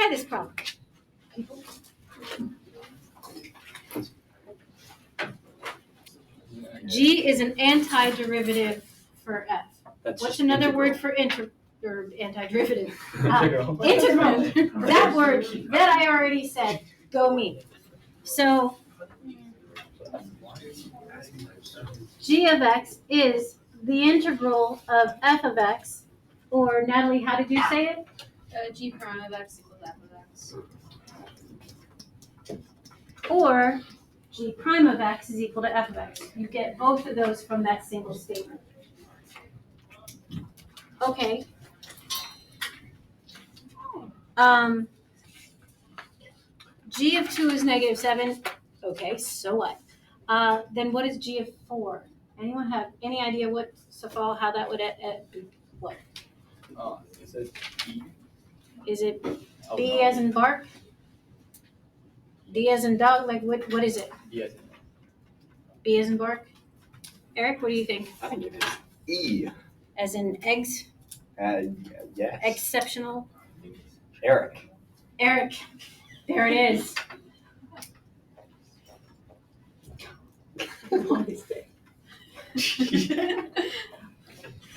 try this problem. G is an antiderivative for F. What's another word for antiderivative? Integral. That word that I already said, go me. So G of X is the integral of F of X, or Natalie, how did you say it? G prime of X equals F of X. Or G prime of X is equal to F of X. You get both of those from that single statement. Okay. G of 2 is -7. Okay, so what? Then what is G of 4? Anyone have any idea what, Safal, how that would be? What? Is it B? Is it B as in bark? D as in dog? Like what is it? B as in B as in bark? Eric, what do you think? I think it is E. As in eggs? Yes. Exceptional? Eric. Eric. There it is.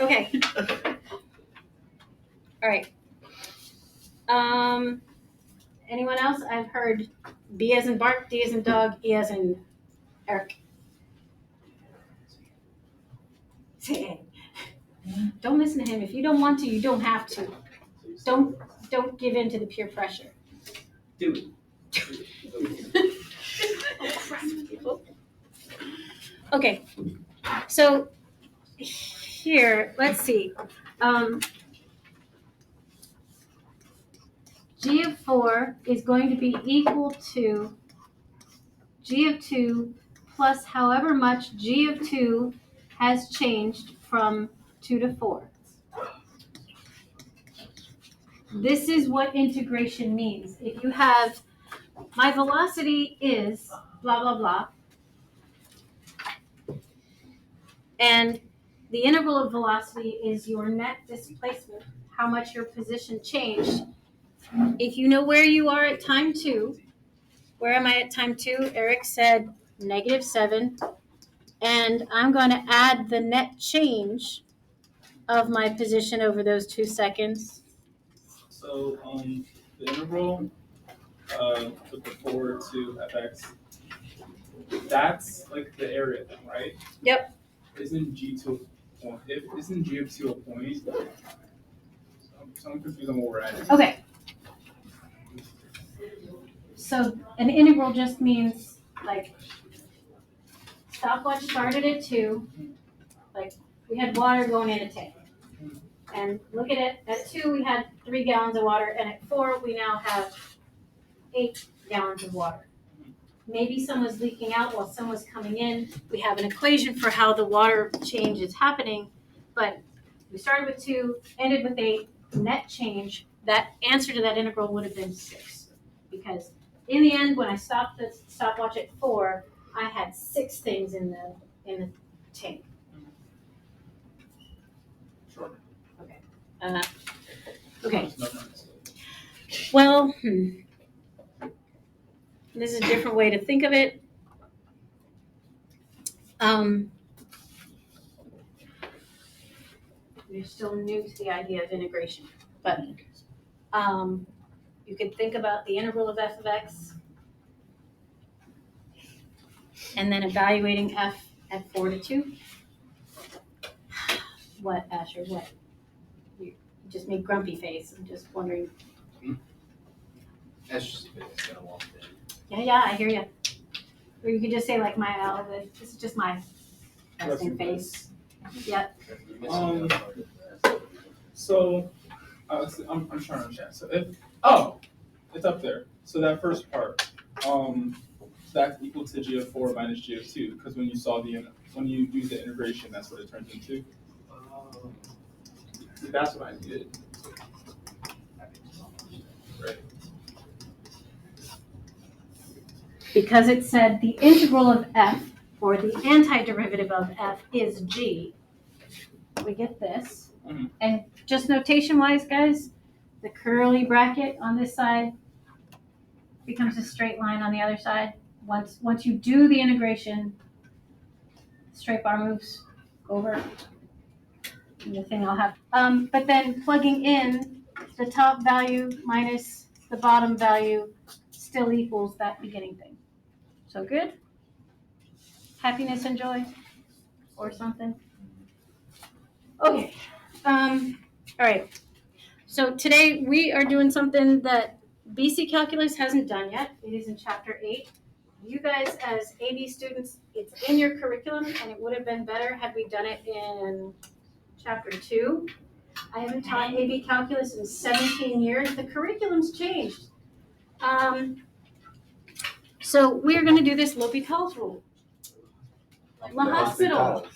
Okay. All right. Anyone else? I've heard B as in bark, D as in dog, E as in Eric. Don't listen to him. If you don't want to, you don't have to. Don't give in to the peer pressure. Do it. Oh, crap. Okay. So here, let's see. G of 4 is going to be equal to G of 2 plus however much G of 2 has changed from 2 to 4. This is what integration means. If you have, my velocity is blah, blah, blah, and the integral of velocity is your net displacement, how much your position changed. If you know where you are at time 2, where am I at time 2? Eric said -7, and I'm going to add the net change of my position over those 2 seconds. So the integral with the 4 to fx, that's like the area thing, right? Yep. Isn't G of 2 a point? So I'm confused on what we're at. Okay. So an integral just means like stopwatch started at 2, like we had water going in a tank. And look at it, at 2 we had 3 gallons of water, and at 4 we now have 8 gallons of water. Maybe some was leaking out while some was coming in. We have an equation for how the water change is happening, but we started with 2, ended with 8, net change. That answer to that integral would have been 6, because in the end, when I stopped the stopwatch at 4, I had 6 things in the tank. Sure. Okay. Okay. Well, this is a different way to think of it. You're still new to the idea of integration, but you could think about the integral of f of x and then evaluating f at 4 to 2. What, Asher, what? You just made grumpy face. I'm just wondering. That's just gonna walk in. Yeah, I hear you. Or you could just say like this is just my resting face. Yep. So I'm trying to understand. So it's up there. So that first part, that's equal to G of 4 minus G of 2, because when you do the integration, that's what it turns into. See, that's what I did. Right. Because it said the integral of f, or the antiderivative of f, is g. We get this. Mhm. And just notation-wise, guys, the curly bracket on this side becomes a straight line on the other side. Once you do the integration, straight bar moves over. And the thing I'll have. But then plugging in the top value minus the bottom value still equals that beginning thing. So good? Happiness and joy? Or something? Okay. All right. So today we are doing something that BC Calculus hasn't done yet. It is in Chapter 8. You guys as AB students, it's in your curriculum, and it would have been better had we done it in Chapter 2. I haven't taught AB Calculus in 17 years. The curriculum's changed. So we are going to do this LHopitals rule. LHopitals.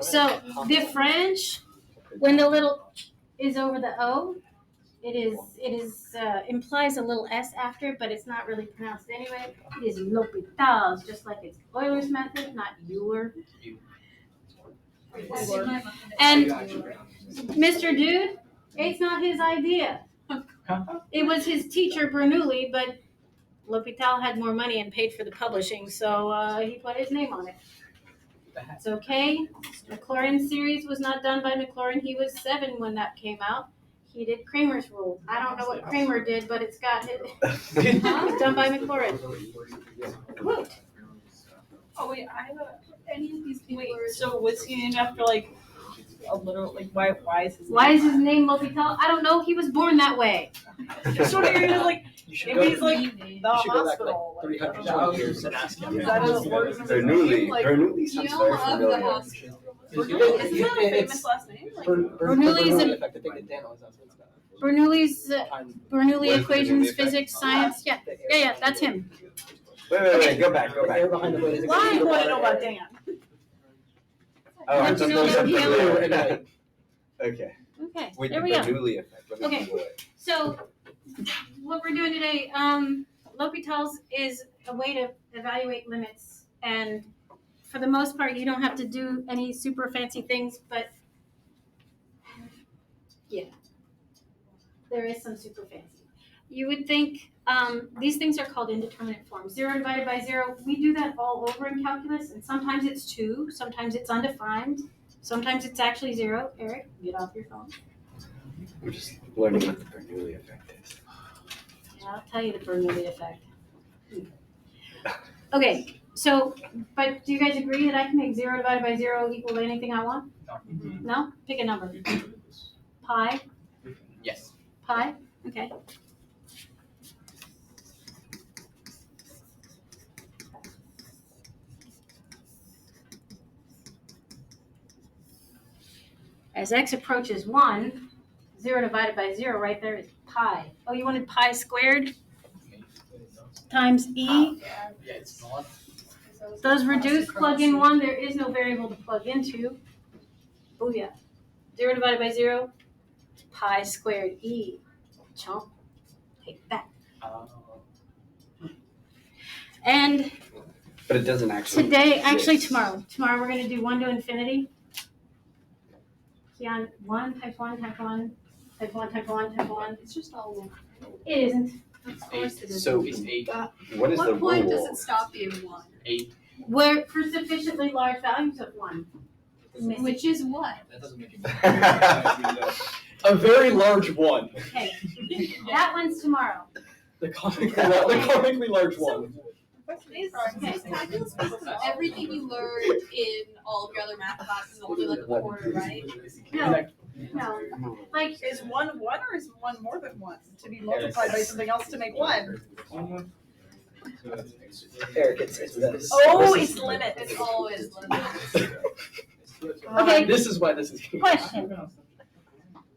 So the French, when the little is over the O, it implies a little S after, but it's not really pronounced anyway. It is LHopitals, just like it's Euler's method, not Euler. And Mr. Dude, it's not his idea. It was his teacher, Bernoulli, but L'Hôpital had more money and paid for the publishing, so he put his name on it. It's okay. Maclaurin series was not done by Maclaurin. He was 7 when that came out. He did Kramer's rule. I don't know what Kramer did, but it's got it. It's done by Maclaurin. Woot. Oh wait, I have any of these people. Wait, so was he named after like a literal why is his Why is his name L'Hôpital? I don't know. He was born that way. Just sort of you're like You should maybe go, he's like you the should go back hospital. like 300 like, years and ask him. Is that how it works? Bernoulli. Like, Bernoulli sounds You very love the familiar. hospital. Isn't that a famous last name? Like, Bernoulli's Bernoulli equations, physics, science. Yeah, that's him. Wait, go back. why do you want to know about Dan? Oh, Want to know about Bernoulli. Okay. Okay, With there the we go. Bernoulli effect. Let me Okay. Google it. So what we're doing today, L'Hôpitals is a way to evaluate limits, and for the most part, you don't have to do any super fancy things, but yeah, there is some super fancy. You would think these things are called indeterminate forms. 0 divided by 0, we do that all over in calculus, and sometimes it's 2, sometimes it's undefined, sometimes it's actually 0. Eric, get off your phone. I'm just learning what the Bernoulli effect is. Yeah, I'll tell you the Bernoulli effect. Okay, so, but do you guys agree that I can make 0 divided by 0 equal to anything I want? No? Pick a number. Pi? Yes. Pi? Okay. As x approaches 1, 0 divided by 0 right there is pi. Oh, you wanted pi squared times e? Yeah, it's not. Does reduce plug in 1? There is no variable to plug into. Booyah. 0 divided by 0, pi squared e. Chomp. Take that. And But it doesn't actually. today, actually exist. tomorrow we're going to do 1 to infinity. Keon, 1 times 1 times 1 times 1 times 1 times 1. It's just all one. It isn't. Of course it is. So It's 8. what is the What point does rule? it stop being one? 8. Where for sufficiently large values of 1. Which is what? That doesn't make any A very large one. Okay. That one's tomorrow. The comically large one. Is calculus basically everything you learned in all of your other math classes only like a quarter, right? No. Like, Is one or is one more than one to be multiplied by something else to make one? Eric, it's this. Oh, it's limits. It's always limits. Okay. This is why this is. question.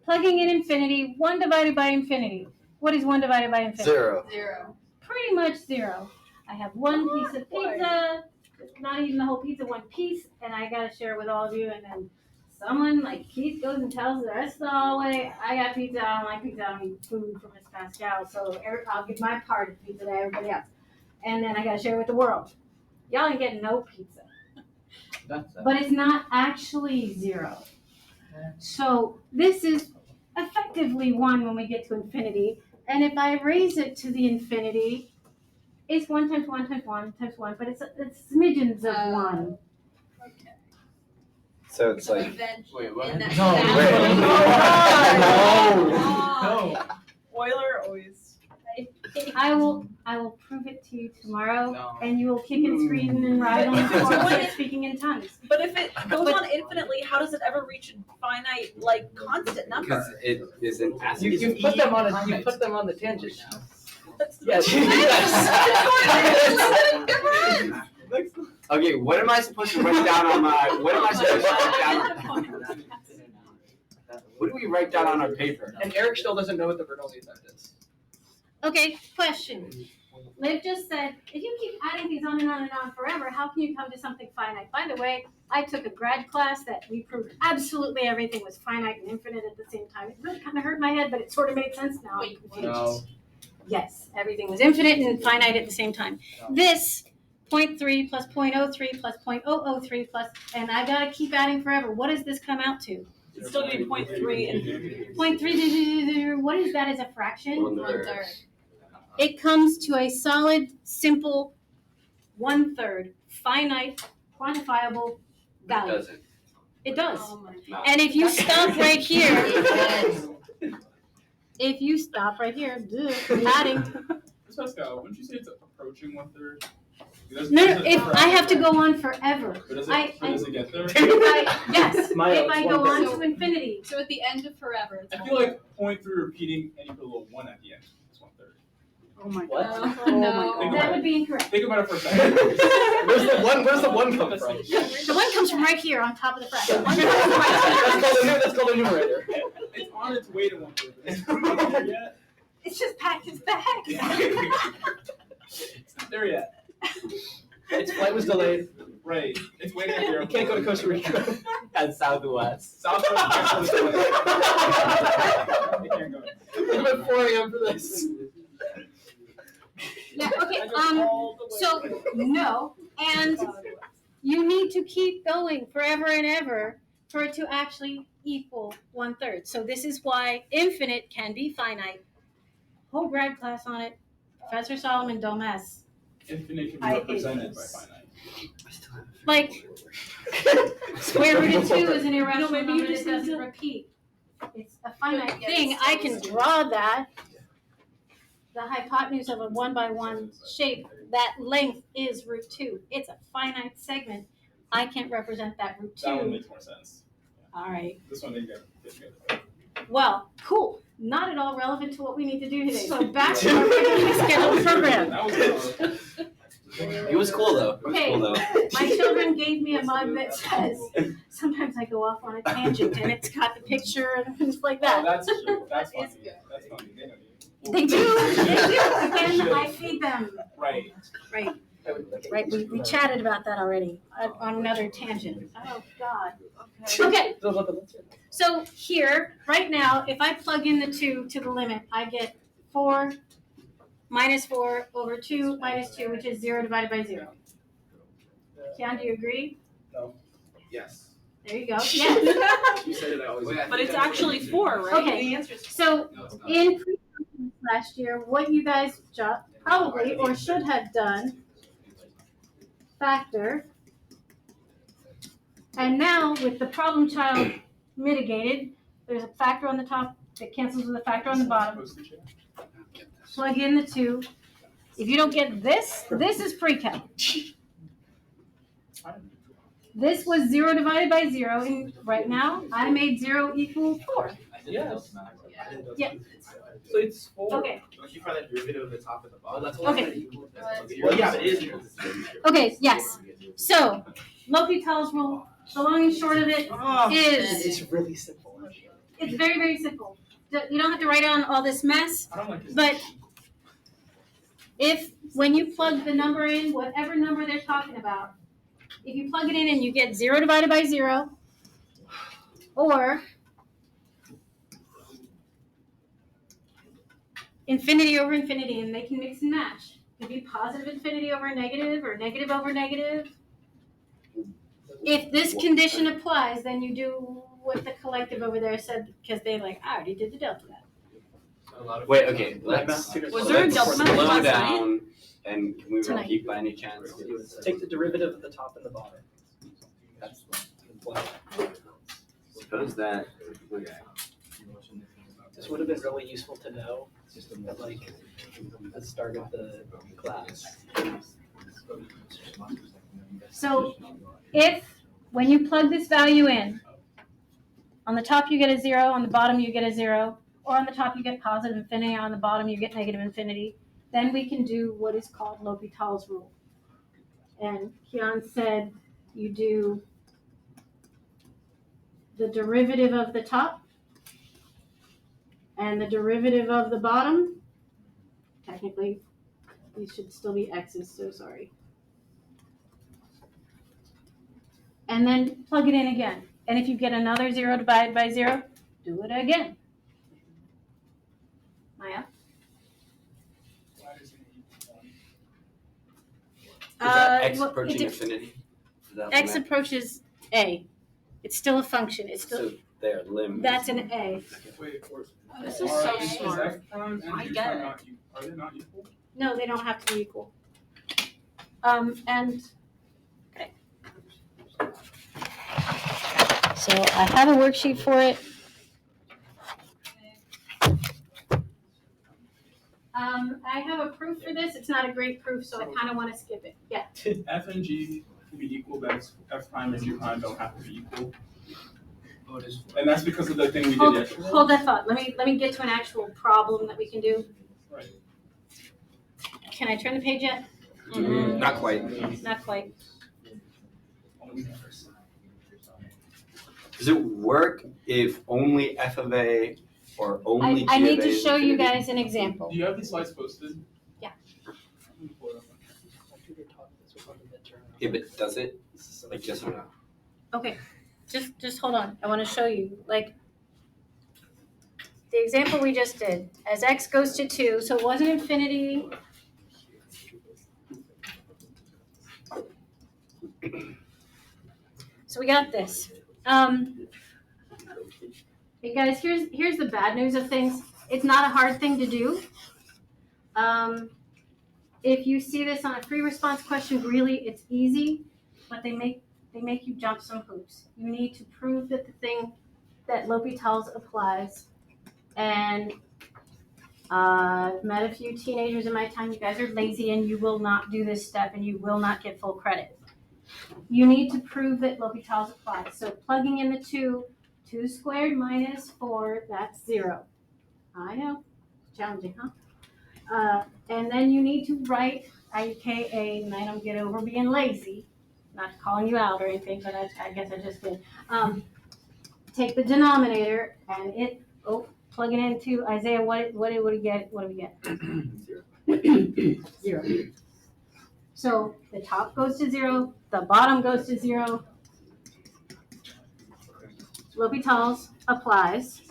Plugging in infinity, 1 divided by infinity. What is 1 divided by infinity? 0. 0. Pretty much 0. I have one piece of pizza, not even the whole pizza, one piece, and I gotta share it with all of you, and then someone like Keith goes and tells the rest of the hallway, I got pizza, I don't like pizza, I don't eat food from Miss Pascal, so I'll give my part of pizza to everybody else. And then I gotta share it with the world. Y'all ain't getting no pizza. But it's not actually 0. So this is effectively 1 when we get to infinity. And if I raise it to the infinity, it's 1 times 1 times 1 times 1, but it's smidgens of 1. Okay. So it's So like, eventually, Wait, what? in that No, Oh, No. Euler always. I will prove it to you tomorrow, No. and you will kick and scream and ride on the floor and start speaking in tongues. But if it goes on infinitely, how does it ever reach a finite, like, constant number? Because it is an acid. You put them on the tangent now. Yes. Okay, what am I supposed to write down on my? What am I supposed to write down? What do we write down on our paper? And Eric still doesn't know what the Bernoulli effect is. Okay, question. Liv just said, if you keep adding things on and on and on forever, how can you come to something finite? By the way, I took a grad class that we proved absolutely everything was finite and infinite at the same time. It really kind of hurt my head, but it sort of made sense now. I'm confused. No. Yes, everything was infinite and finite at the same time. This 0.3 plus 0.03 plus 0.003 plus, and I gotta keep adding forever. What does this come out to? It's still gonna be 0.3 and 0.3, what is that as a fraction? 1/3. It comes to a solid, simple 1/3 finite, quantifiable It value. doesn't. It does. Oh my No. And if you stop right here, adding. So Scott, wouldn't you say it's approaching 1/3? No, if I have to go on forever. But does I- it get there? Yes, Maya, if I it's go on 1/3. to infinity. So at the end of forever, it's I feel like 0.3 repeating and you put a little 1 at the end is 1/3. oh my What? god. Oh, Oh my no. god. That would be incorrect. Think about it for a second. Where's the one come from? The one comes from right here on top of the fraction. That's called a numerator. It's on its way to 1/3. but It's not there yet. It's just packed its bag. It's not there yet. Its flight was delayed. Right. It's waiting at the airport. You can't go to Costa Rica. At Southwest. Southwest Mexico is delayed. They can't go. It's about 4 a.m. for this. Yeah, okay, I go all the way so, no, and you need to keep going forever and ever for it to actually equal 1/3. So this is why infinite can be finite. Whole grad class on it. Professor Solomon, don't mess. Infinite can I be hate represented by this. finite. Like, square root of 2 is an irrational maybe you number just that need doesn't to- repeat. It's a finite Yeah, thing. it's I can draw that. The hypotenuse of a 1 by 1 shape, that length is root 2. It's a finite segment. I can't represent that root That one 2. makes more sense. All right. This one didn't get good. Well, cool. Not at all relevant to what we need to do today. So back to our regularly scheduled program. That was good. It was cool though. It was Okay. cool though. My children gave me a mug that says, sometimes I go off on a tangent, and it's got the picture and things like Oh, that. that's true. That's That is funny. good. That's funny. They know you. They do. Again, I feed them. Right. Right, we chatted about that already on another tangent. Oh, God. Okay, so here, right now, if I plug in the 2 to the limit, I get 4 minus 4 over 2 minus 2, which is 0 divided by 0. Kian, do you agree? Yes. There you go. Yes. You said it always. But it's actually 4, right? Okay. The answer's So No, it's not. in pre-calculus last year, what you guys probably or should have done, factor. And now with the problem child mitigated, there's a factor on the top that cancels with a factor on the bottom. Plug in the 2. If you don't get this, this is pre-calc. This was 0 divided by 0, and right now I made 0 equal 4. Yes. Yeah. So it's 4. Okay. Don't you find that derivative of the top and the bottom? Okay. Well, yeah, it is. Okay, yes. So, L'Hopital's rule, the long and short of it is, It's really simple. it's very, very simple. You don't have to write down all this mess, I don't like this. but if, when you plug the number in, whatever number they're talking about, if you plug it in and you get 0 divided by 0, or infinity over infinity, and they can mix and match. It could be positive infinity over negative, or negative over negative. If this condition applies, then you do what the collective over there said, because they like, I already did the delta math. Wait, okay, let's Was there a delta math slow last down, and can we Tonight. repeat by any chance? Take the derivative of the top and the bottom. That's Suppose that, okay. This would have been really useful to know, at like the start of the class. So if, when you plug this value in, on the top you get a 0, on the bottom you get a 0, or on the top you get positive infinity, on the bottom you get negative infinity, then we can do what is called L'Hopital's rule. And Kian said you do the derivative of the top and the derivative of the bottom. Technically, these should still be x's, so sorry. And then plug it in again. And if you get another 0 divided by 0, do it again. Maya? Is that x well, approaching infinity? Is that X limit? approaches a. It's still a function. It's still, So there, lim. that's an a. Wait, This is so is smart. F prime and I U get prime it. not are they not equal? No, they don't have to be equal. And, okay. So I have a worksheet for it. I have a proof for this. It's not a great proof, so I kind of want to skip it. Yeah. F and G can be equal, but F prime and G prime don't have to be equal. And that's because of the thing we did yesterday. Hold that thought. Let me get to an actual problem that we can do. Right. Can I turn the page yet? Not quite. Not quite. Does it work if only f of a or only I g need of a to is show you infinity? guys an example. Do you have these slides posted? Yeah. Let me pull it up. Yeah, but does it? Like yes or no? Okay, just hold on. I want to show you, like, the example we just did. As x goes to 2, so it wasn't infinity. So we got this. Hey guys, here's the bad news of things. It's not a hard thing to do. If you see this on a free response question, really it's easy, but they make you jump some hoops. You need to prove that the thing that L'Hopital's applies. And I've met a few teenagers in my time. You guys are lazy and you will not do this step and you will not get full credit. You need to prove that L'Hopital's applies. So plugging in the 2 squared minus 4, that's 0. I know, challenging, huh? And then you need to write IKA, and I don't get over being lazy, not calling you out or anything, but I guess I just did. Take the denominator and plug it into Isaiah, what do we get? What do we get? 0. So the top goes to 0, the bottom goes to 0. L'Hopital's applies.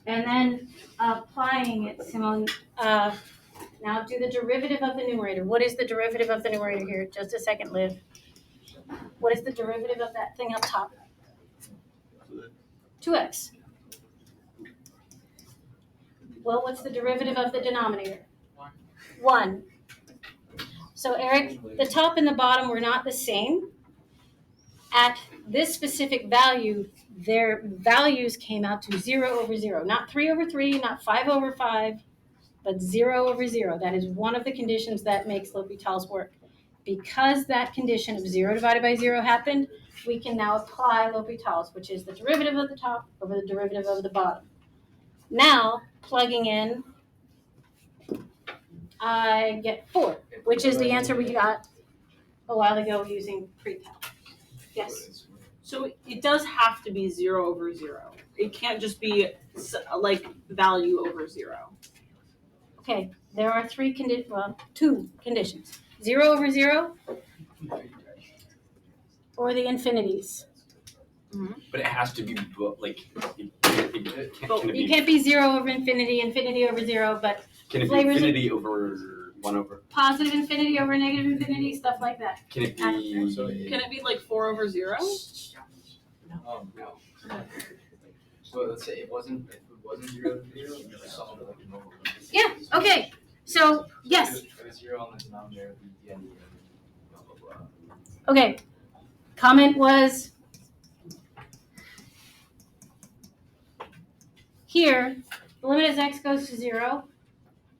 And then applying it, Simone, now do the derivative of the numerator. What is the derivative of the numerator here? Just a second, Liv. What is the derivative of that thing up top? 2x. Well, what's the derivative of the denominator? 1. So Eric, the top and the bottom were not the same. At this specific value, their values came out to 0 over 0. Not 3 over 3, not 5 over 5, but 0 over 0. That is one of the conditions that makes L'Hopital's work. Because that condition of 0 divided by 0 happened, we can now apply L'Hopital's, which is the derivative of the top over the derivative of the bottom. Now, plugging in, I get 4, which is the answer we got a while ago using pre-cal. Yes? So it does have to be 0 over 0. It can't just be like value over 0. Okay, there are 2 conditions. 0 over 0 or the infinities. But it has to be like You can't be 0 over infinity, infinity over 0, but can it be flavors infinity over 1 over? positive infinity over negative infinity, stuff like that. Can it be? Can it be like 4 over 0? No. So let's say if it wasn't 0 to 0, you just solve it like a normal. Yeah, okay, so, yes, Put a 0 on the denominator, the end, blah, blah, blah. okay. Comment was here, the limit as x goes to 0.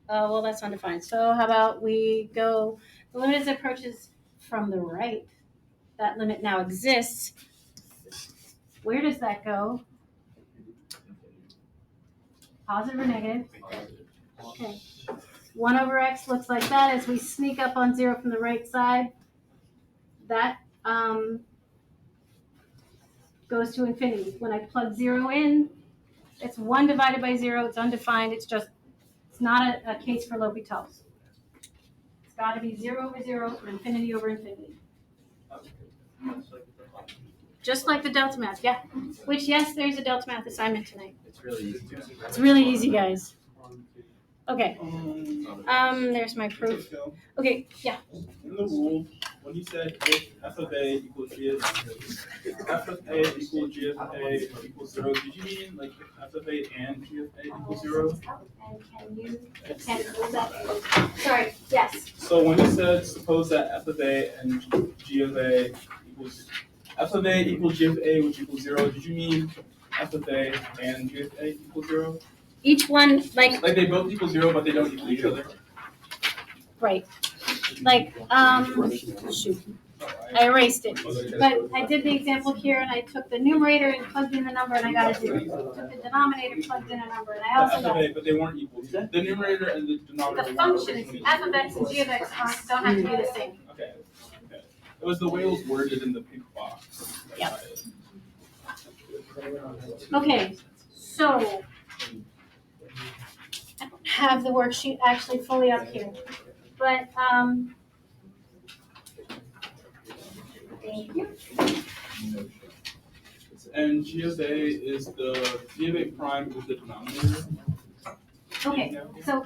Well, that's undefined. So how about we go, the limit as it approaches from the right, that limit now exists. Where does that go? Positive or negative? Okay. 1 over x looks like that as we sneak up on 0 from the right side. That goes to infinity. When I plug 0 in, it's 1 divided by 0. It's undefined. It's not a case for L'Hopital's. It's got to be 0 over 0 or infinity over infinity. Just like the delta math, yeah. Which, yes, there's a delta math assignment tonight. It's really easy. It's really easy, guys. Okay. Um, There's my proof. Okay, yeah. In the rule, when you said if f of a equals g of f of a equals g of a equals 0, did you mean like if f of a and g of a equals 0? And can you hold that? Sorry, yes. So when you said suppose that f of a and g of a equals f of a equals g of a, which equals 0, did you mean f of a and g of a equals 0? Each one, like, Like they both equal 0, but they don't equal each other. right. Like, shoot. I erased it. But I did the example here and I took the numerator and plugged in the number and I got a 0. Took the denominator, plugged in a number, and I also F of got a, but they weren't equal. The numerator and the denominator. the functions, f of x and g of x don't have to be the same. Okay. It was the way it was worded in the pink box. Yep. Okay, so I don't have the worksheet actually fully up here, but thank you. And g of a is g of a prime is the denominator. Okay, so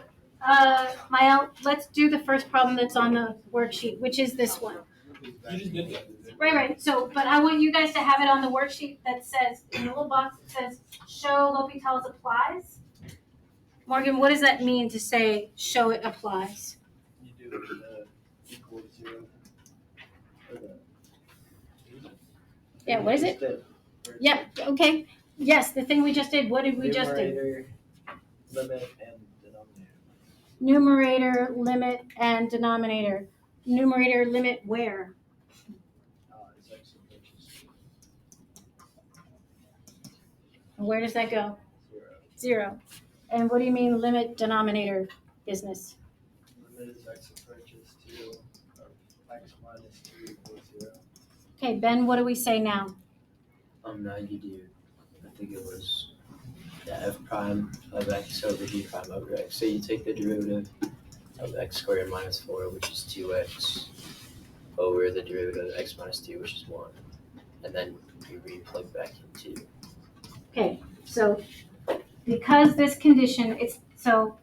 let's do the first problem that's on the worksheet, which is this one. You just did that. Right. So, but I want you guys to have it on the worksheet that says, in the little box that says, show L'Hopital's applies. Morgan, what does that mean to say, show it applies? You do equal 0. Yeah, what is it? Yeah, okay. Yes, the thing we just did. What did we just do? Numerator, limit, and denominator. Numerator, limit, and denominator. Numerator, limit, where? Is x approaches And where does that go? 0. 0. And what do you mean limit, denominator, business? Limit is x approaches to x minus 2 equals 0. Okay, Ben, what do we say now? Now you do, I think it was f prime of x over d prime over x. So you take the derivative of x squared minus 4, which is 2x, over the derivative of x minus 2, which is 1. And then you re-plug back into. Okay, so because this condition, it's so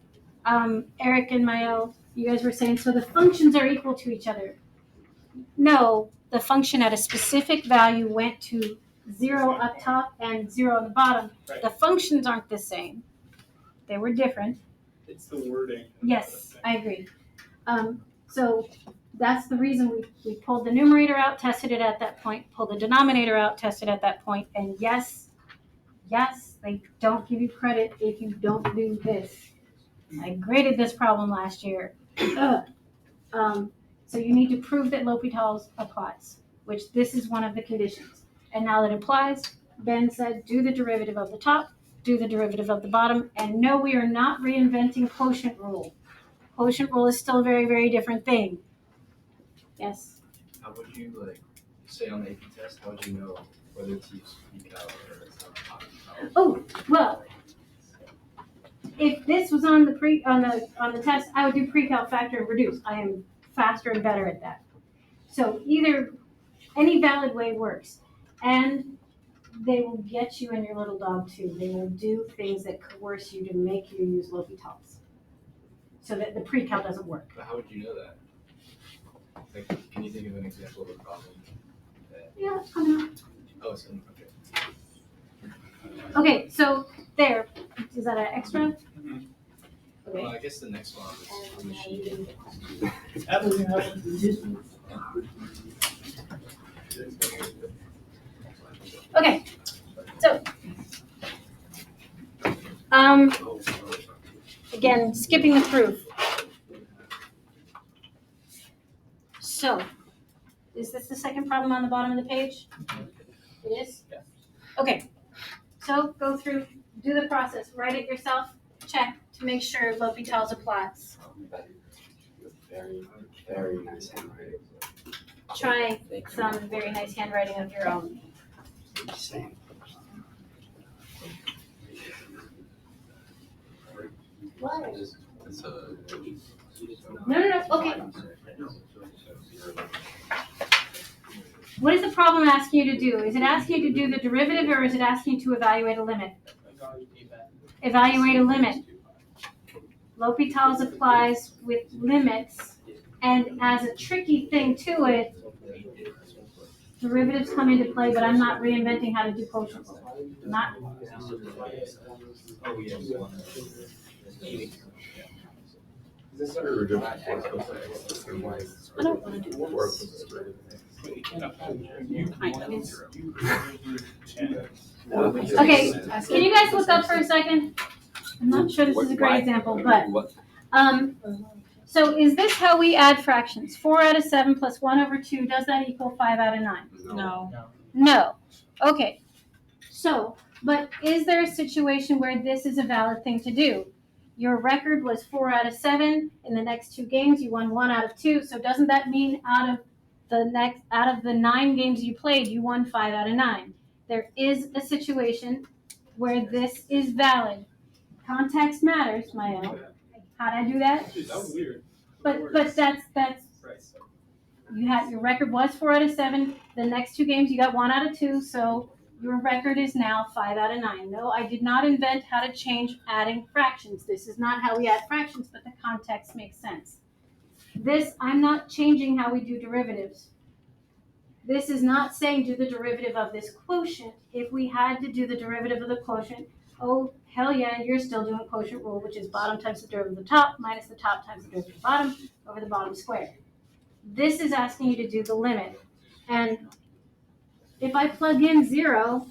Eric and Mael, you guys were saying, so the functions are equal to each other. No, the function at a specific value went to 0 up top and 0 on the bottom. Right. The functions aren't the same. They were different. It's the wording. Yes, I agree. So that's the reason we pulled the numerator out, tested it at that point, pulled the denominator out, tested at that point, and yes, they don't give you credit if you don't do this. I graded this problem last year. So you need to prove that L'Hopital's applies, which this is one of the conditions. And now that it applies, Ben said, do the derivative of the top, do the derivative of the bottom, and no, we are not reinventing quotient rule. Quotient rule is still a very, very different thing. Yes? How would you say on the AP test? How would you know whether to use pre-cal or not? Oh, well, if this was on the test, I would do pre-cal, factor, and reduce. I am faster and better at that. So either any valid way works. And they will get you and your little dog too. They will do things that coerce you to make you use L'Hopital's so that the pre-cal doesn't work. But how would you know that? Can you think of an example of a problem? Yeah, it's coming up. Oh, it's okay. Okay, so there, is that an extra? Well, I guess the next one is on the sheet. Emily, you have Okay, so, again, skipping the proof. So, is this the second problem on the bottom of the page? It is? Yeah. Okay, so go through, do the process, write it yourself, check to make sure L'Hopital's applies. Very, very nice handwriting. Try Thank you. some very nice handwriting of your own. Same. It's a. No, okay. What is the problem asking you to do? Is it asking you to do the derivative or is it asking you to evaluate a limit? Evaluate a limit. L'Hopital's applies with limits, and as a tricky thing to it, derivatives come into play, but I'm not reinventing how to do quotient rule. Not. Oh, yes. Is this under reduction? I don't want to do this. Okay, can you guys look up for a second? I'm not sure this is a great example, but so is this how we add fractions? 4 out of 7 plus 1 over 2, does that equal 5 out of 9? No. No. Okay. So, but is there a situation where this is a valid thing to do? Your record was 4 out of 7. In the next 2 games, you won 1 out of 2. So doesn't that mean out of the 9 games you played, you won 5 out of 9? There is a situation where this is valid. Context matters, Mayo. How'd I do that? That was weird. But that's you had your record was 4 out of 7. The next 2 games you got 1 out of 2, so your record is now 5 out of 9. No, I did not invent how to change adding fractions. This is not how we add fractions, but the context makes sense. This, I'm not changing how we do derivatives. This is not saying do the derivative of this quotient. If we had to do the derivative of the quotient, oh, hell yeah, you're still doing quotient rule, which is bottom times the derivative of the top minus the top times the derivative of the bottom over the bottom squared. This is asking you to do the limit. And if I plug in 0,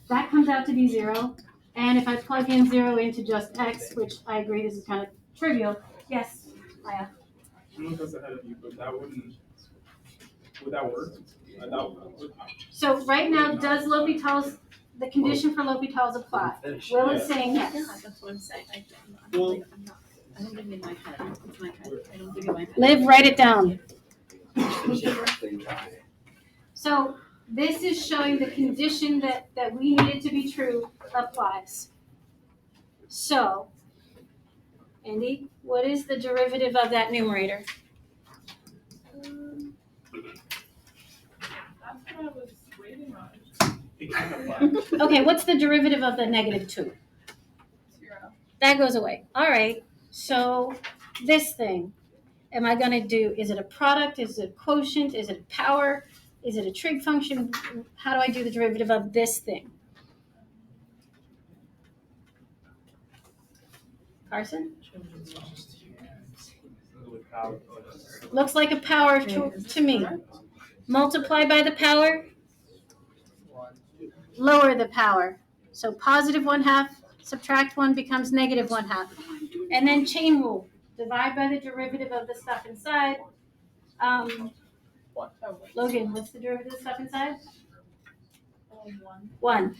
that comes out to be 0. And if I plug in 0 into just x, which I agree this is kind of trivial, yes, Maya. I'm gonna go ahead of you, but that wouldn't. Would that work? So right now, does L'Hopital's, the condition for L'Hopital's apply? Will is saying yes. Yeah, that's what I'm saying. I'm not. I don't think in my head. It's my head. I don't think in my head. Liv, write it down. So this is showing the condition that we needed to be true applies. So, Andy, what is the derivative of that numerator? That's what I was waiting on. Okay, what's the derivative of the -2? 0. That goes away. All right, so this thing, am I going to do, is it a product? Is it a quotient? Is it a power? Is it a trig function? How do I do the derivative of this thing? Carson? Looks like a power to me. Multiply by the power, lower the power. So positive 1/2, subtract 1 becomes negative 1/2. And then chain rule, divide by the derivative of the stuff inside. Logan, what's the derivative of the stuff inside? 1.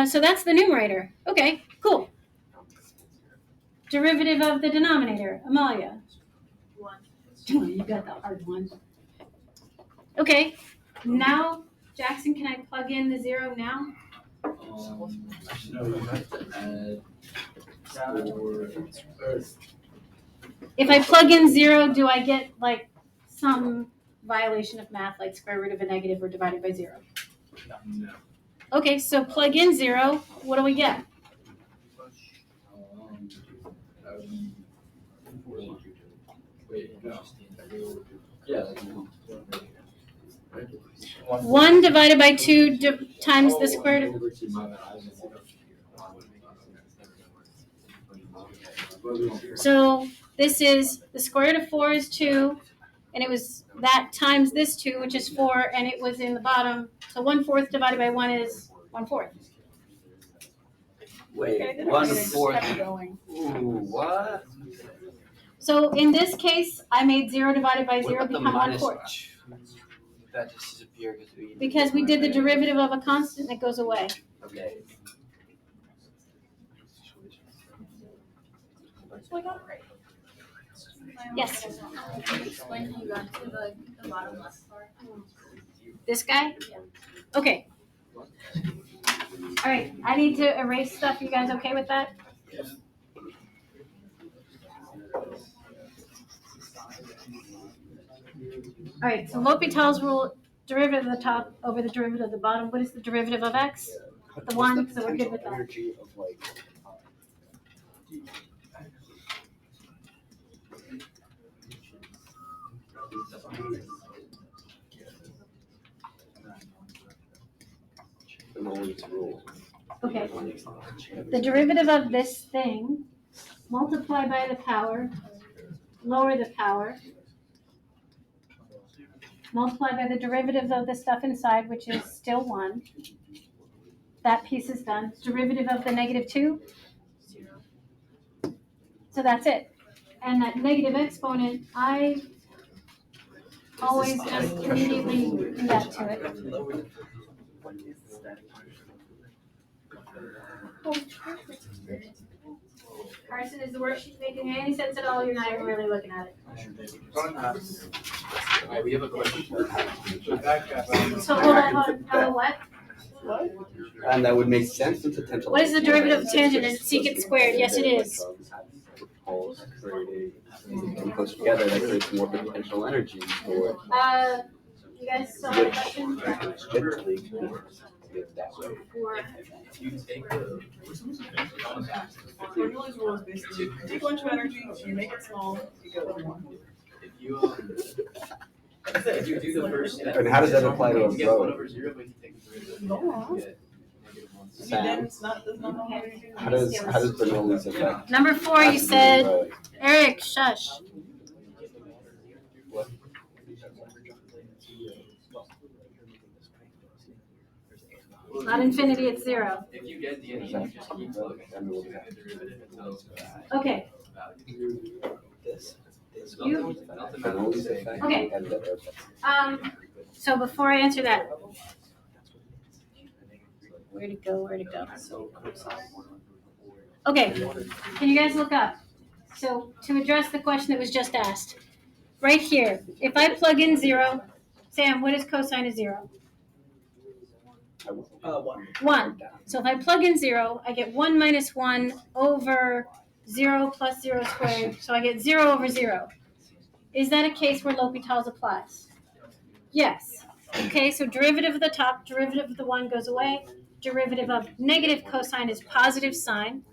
So that's the numerator. Okay, cool. Derivative of the denominator, Amalia. 1. You got the hard one. Okay, now, Jackson, can I plug in the 0 now? No, you have to add 4. If I plug in 0, do I get like some violation of math, like square root of a negative or divided by 0? No. Okay, so plug in 0, what do we get? That would be 4. Wait, no. Yeah. 1 divided by 2 times the square root of. So this is the square root of 4 is 2, and it was that times this 2, which is 4, and it was in the bottom. So 1/4 divided by 1 is 1/4. Wait, Okay, 1/4. kept going. Ooh, what? So in this case, I made 0 divided by 0 What about the become minus 1/4. 2? That just disappeared Because we did the derivative of a constant that goes away. Okay. Yes. Explain how you got to the bottom left part. This guy? Okay. All right, I need to erase stuff. You guys okay with that? All right, so L'Hopital's rule, derivative of the top over the derivative of the bottom. What is the derivative of x? The 1, so we're good with that. Energy of like. The Mole's rule. Okay. The derivative of this thing, multiply by the power, lower the power, multiply by the derivative of the stuff inside, which is still 1. That piece is done. Derivative of the -2. So that's it. And that negative exponent, I always just immediately do that to it. Carson, is the worksheet making any sense at all? You're not even really looking at it. Alright, we have a question. So hold on, what? And that would make sense in potential. What is the derivative of tangent? It's secant squared. Yes, it is. And close together, that creates more potential energy for. You guys saw the question? Gently give that way. You take the. Bernoulli's rule is basically you take a bunch of energy, you make it small, you go with 1. If you if you do the first step. And how does that apply to a You get 1 road? over 0, but you take the derivative. No. You get -1. Then it's not, does not know how to do How does Bernoulli's affect? Number 4, you said, Eric, shush. Not infinity, it's 0. If you get the energy, you just keep plugging in the derivative until Okay. This. You, Bernoulli's effect. Okay. And the so before I answer that, where'd it go? Okay, can you guys look up? So to address the question that was just asked, right here, if I plug in 0, Sam, what is cosine of 0? 1. 1. So if I plug in 0, I get 1 minus 1 over 0 plus 0 squared, so I get 0 over 0. Is that a case where L'Hopital's applies? Yes. Okay, so derivative of the top, derivative of the 1 goes away. Derivative of negative cosine is positive sine.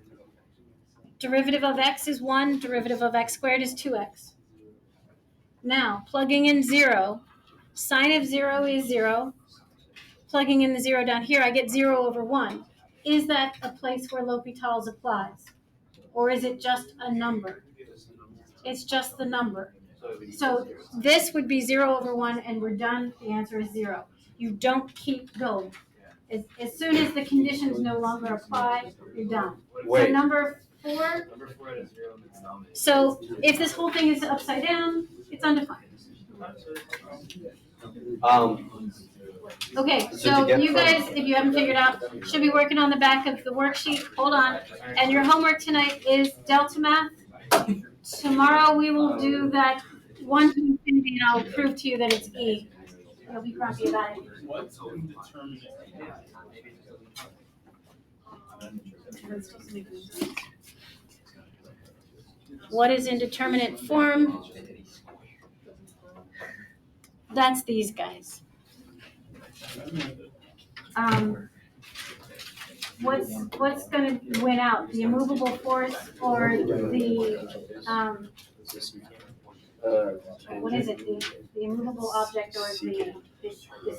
Derivative of x is 1. Derivative of x squared is 2x. Now, plugging in 0, sine of 0 is 0. Plugging in the 0 down here, I get 0 over 1. Is that a place where L'Hopital's applies? Or is it just a number? It's just the number. So this would be 0 over 1, and we're done. The answer is 0. You don't keep going. As soon as the conditions no longer apply, you're done. Wait. So number 4. Number 4 has 0 and it's nominated. So if this whole thing is upside down, it's undefined. Okay, so you guys, if you haven't figured out, should be working on the back of the worksheet. Hold on. And your homework tonight is delta math. Tomorrow we will do that 1 to infinity, and I'll prove to you that it's E. You'll be grumpy about it. What's indeterminate? What is indeterminate form? That's these guys. What's going to win out, the immovable force or the What is it? The immovable object or the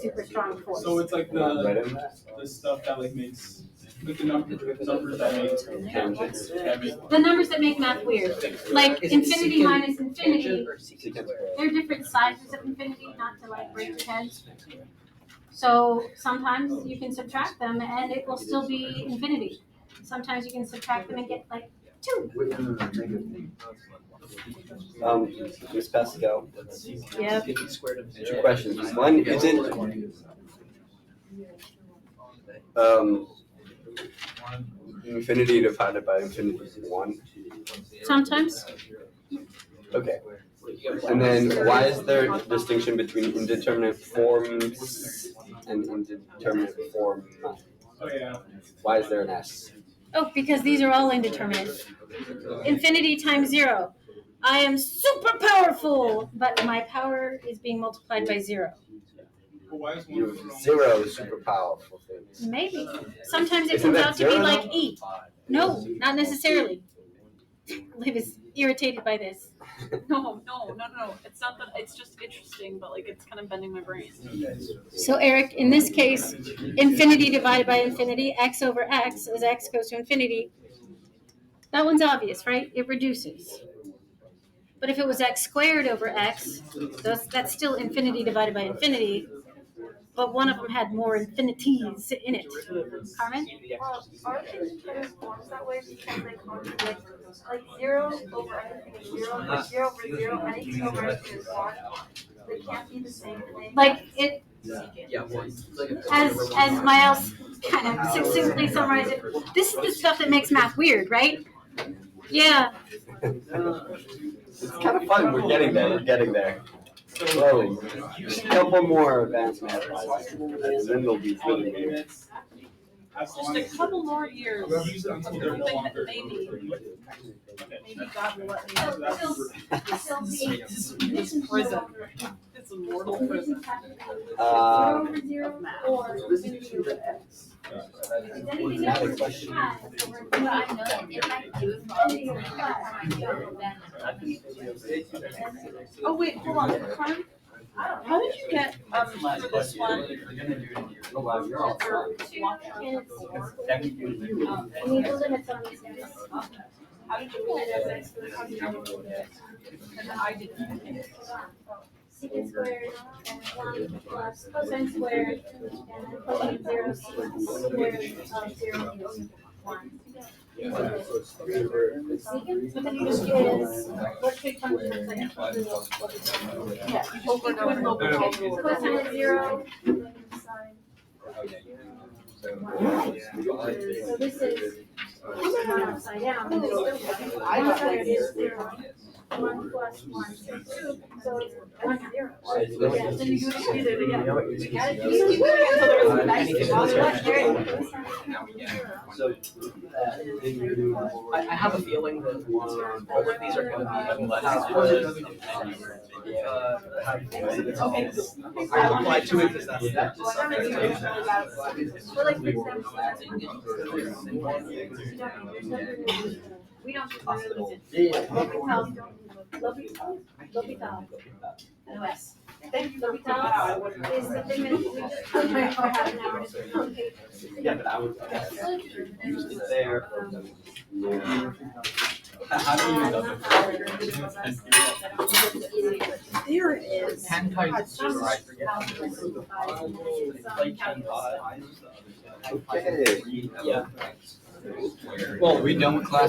super strong force? So it's like the stuff that like makes like the numbers that make tangents. The numbers that make math weird, like infinity minus infinity. They're different sizes of infinity, not to like break your head. So sometimes you can subtract them and it will still be infinity. Sometimes you can subtract them and get like 2. Miss Pascal, Yeah. 2 questions. One, is it infinity divided by infinity is 1? Sometimes. Okay. And then why is there a distinction between indeterminate forms and indeterminate form? Oh yeah. Why is there an S? Oh, because these are all indeterminate. Infinity times 0. I am super powerful, but my power is being multiplied by 0. But why is You 0 is super powerful things. Maybe. Sometimes it Isn't comes that out to be 0 like now? E. No, not necessarily. Liv is irritated by this. No. It's not that. It's just interesting, but like it's kind of bending my brain. So Eric, in this case, infinity divided by infinity, x over x, as x goes to infinity, that one's obvious, right? It reduces. But if it was x squared over x, that's still infinity divided by infinity, but one of them had more infinities in it. Carmen? Well, aren't indeterminate forms that way because they contradict, like 0 over anything is 0, 0 over 0, anything over anything is 1. They can't be the same thing. Like it, as Miles kind of succinctly summarized it, this is the stuff that makes math weird, right? Yeah. It's kind of fun. We're getting there. Slowly. Just a couple more advanced math classes, and then they'll be really good. Just a couple more years. Use it until they're no longer. Maybe God will let me So out that's of this prison. It's a mortal prison. Of math. Another question. Oh wait, hold on. Carmen, how did you get for this one? We need the limits on these guys. How did you get it? And I didn't. Secant squared and 1 plus cosine squared and then cosine 0 secant squared of 0 is 1. Secant, but then you just is what big function is Yeah, over and over. cosine of 0 and then sine. So this is not upside down. But it's still 1 squared is 0. 1 plus 1 is 2. So it's 1 0. Yeah, then you do it again. You gotta keep doing it until there's a nice So, I have a feeling that both of these are going to be I apply to it because that's Well, like for example, we don't do LHopitals. LHopitals. OS. LHopitals is the thing that we just put for half an hour. Yeah, but I would use it there. How do you know? There it is. 10 times 2, I forget. Like 10 Okay. Yeah. Well, we done with class.